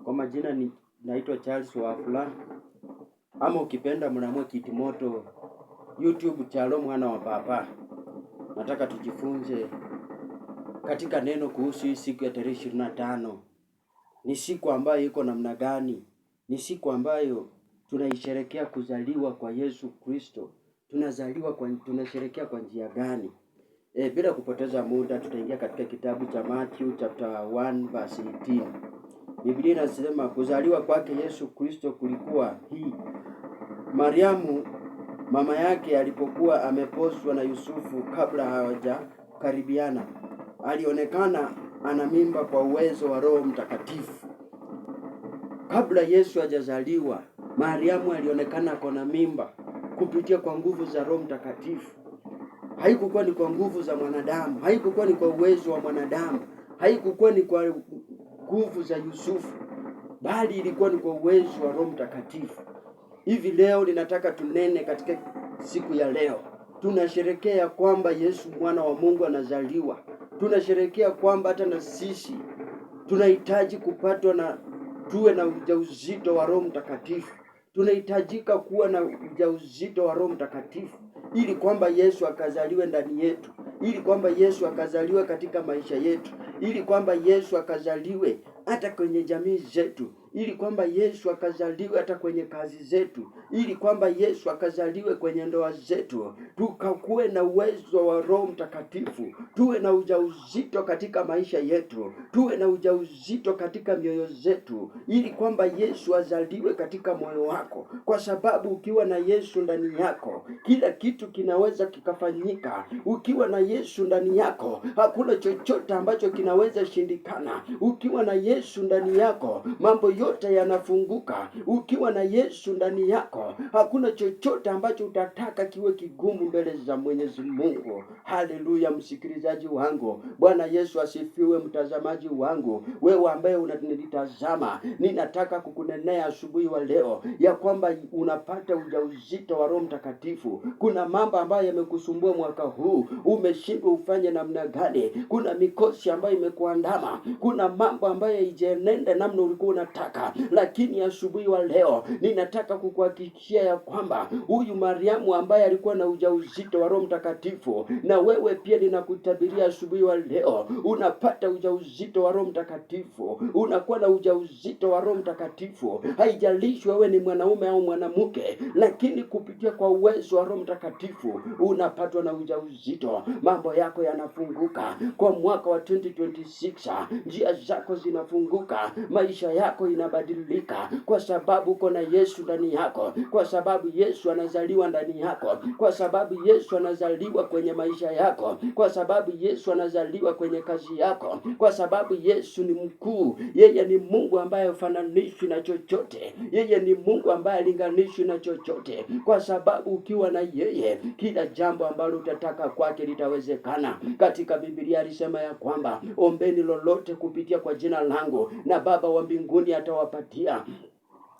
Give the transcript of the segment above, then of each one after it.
Kwa majina naitwa Charles Wafula, ama ukipenda Mnamue Kitimoto, YouTube chalo mwana wa papa. Nataka tujifunze katika neno kuhusu hii siku ya tarehe 25. Ni siku ambayo iko namna gani? Ni siku ambayo tunaisherehekea kuzaliwa kwa Yesu Kristo. Tunasherehekea kwa njia gani? Bila kupoteza muda tutaingia katika kitabu cha Matthew chapter 1 verse 18. Biblia inasema kuzaliwa kwake Yesu Kristo kulikuwa hii. Mariamu mama yake alipokuwa ameposwa na Yusufu kabla hawajakaribiana, alionekana ana mimba kwa uwezo wa Roho Mtakatifu. Kabla Yesu hajazaliwa, Mariamu alionekana kona mimba kupitia kwa nguvu za Roho Mtakatifu. Haikukuwa ni kwa nguvu za mwanadamu, haikukuwa ni kwa uwezo wa mwanadamu, haikukuwa ni kwa nguvu za Yusufu, bali ilikuwa ni kwa uwezo wa Roho Mtakatifu. Hivi leo ninataka tunene katika siku ya leo. Tunasherehekea kwamba Yesu mwana wa Mungu anazaliwa. Tunasherehekea kwamba hata na sisi tunahitaji kupatwa na tuwe na ujauzito wa Roho Mtakatifu. Tunahitajika kuwa na ujauzito wa Roho Mtakatifu ili kwamba Yesu akazaliwe ndani yetu, ili kwamba Yesu akazaliwe katika maisha yetu, ili kwamba Yesu akazaliwe hata kwenye jamii zetu, ili kwamba Yesu akazaliwe hata kwenye kazi zetu, ili kwamba Yesu akazaliwe kwenye ndoa zetu. Tukakuwe na uwezo wa Roho Mtakatifu, tuwe na ujauzito katika maisha yetu, tuwe na ujauzito katika mioyo zetu, ili kwamba Yesu azaliwe katika moyo wako, kwa sababu ukiwa na Yesu ndani yako kila kitu kinaweza kikafanyika. Ukiwa na Yesu ndani yako hakuna chochote ambacho kinaweza shindikana. Ukiwa na Yesu ndani yako mambo yote yanafunguka. Ukiwa na Yesu ndani yako hakuna chochote ambacho utataka kiwe kigumu mbele za Mwenyezi Mungu. Haleluya, msikilizaji wangu. Bwana Yesu asifiwe. Mtazamaji wangu, wewe ambaye unanitazama, ninataka kukunenea asubuhi wa leo ya kwamba unapata ujauzito wa Roho Mtakatifu. Kuna mambo ambayo yamekusumbua mwaka huu, umeshindwa ufanye namna gani? Kuna mikosi ambayo imekuandama, kuna mambo ambayo haijaenda namna ulikuwa unataka, lakini asubuhi wa leo ninataka kukuhakikishia ya kwamba huyu Mariamu ambaye alikuwa na ujauzito wa Roho Mtakatifu, na wewe pia ninakutabiria asubuhi wa leo unapata ujauzito wa Roho Mtakatifu. Unakuwa na ujauzito wa Roho Mtakatifu. Haijalishi wewe ni mwanaume au mwanamke, lakini kupitia kwa uwezo wa Roho Mtakatifu unapatwa na ujauzito. Mambo yako yanafunguka kwa mwaka wa 2026. Njia zako zinafunguka, maisha yako inabadilika, kwa sababu uko na Yesu ndani yako, kwa sababu Yesu anazaliwa ndani yako, kwa sababu Yesu anazaliwa kwenye maisha yako, kwa sababu Yesu anazaliwa kwenye kazi yako, kwa sababu Yesu ni mkuu. Yeye ni Mungu ambaye hafananishwi na chochote. Yeye ni Mungu ambaye halinganishwi na chochote, kwa sababu ukiwa na yeye kila jambo ambalo utataka kwake litawezekana. Katika Biblia alisema ya kwamba ombeni lolote kupitia kwa jina langu na Baba wa mbinguni atawapatia.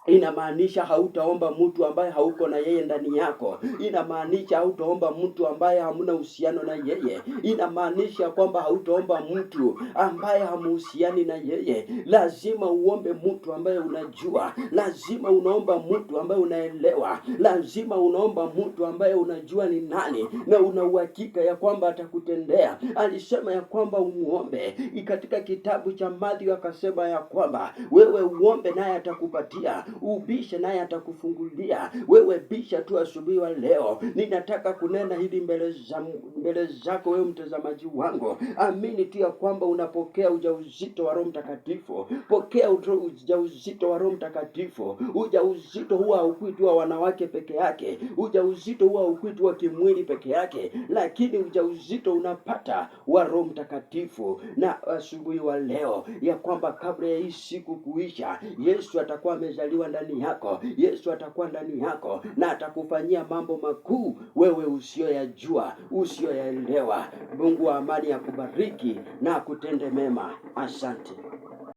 Inamaanisha hautaomba mtu ambaye hauko na yeye ndani yako. Inamaanisha hautaomba mtu ambaye hamuna uhusiano na yeye. Inamaanisha kwamba hautaomba mtu ambaye hamuhusiani na yeye. Lazima uombe mtu ambaye unajua. Lazima unaomba mtu ambaye unaelewa. Lazima unaomba mtu ambaye unajua ni nani na una uhakika ya kwamba atakutendea. Alisema ya kwamba umuombe. Katika kitabu cha Mathayo akasema ya kwamba wewe uombe naye atakupatia, ubishe naye atakufungulia. Wewe bisha tu asubuhi wa leo. Ninataka kunena hili mbele zako wewe mtazamaji wangu. Amini tu ya kwamba unapokea ujauzito wa Roho Mtakatifu. Pokea ujauzito wa Roho Mtakatifu. Ujauzito huwa haukui tu wa wanawake peke yake. Ujauzito huwa haukui tu wa kimwili peke yake, lakini ujauzito unapata wa Roho Mtakatifu. Na asubuhi wa leo ya kwamba kabla ya hii siku kuisha, Yesu atakuwa amezaliwa ndani yako. Yesu atakuwa ndani yako na atakufanyia mambo makuu wewe usiyoyajua, usiyoyaelewa. Mungu wa amani akubariki na akutende mema. Asante.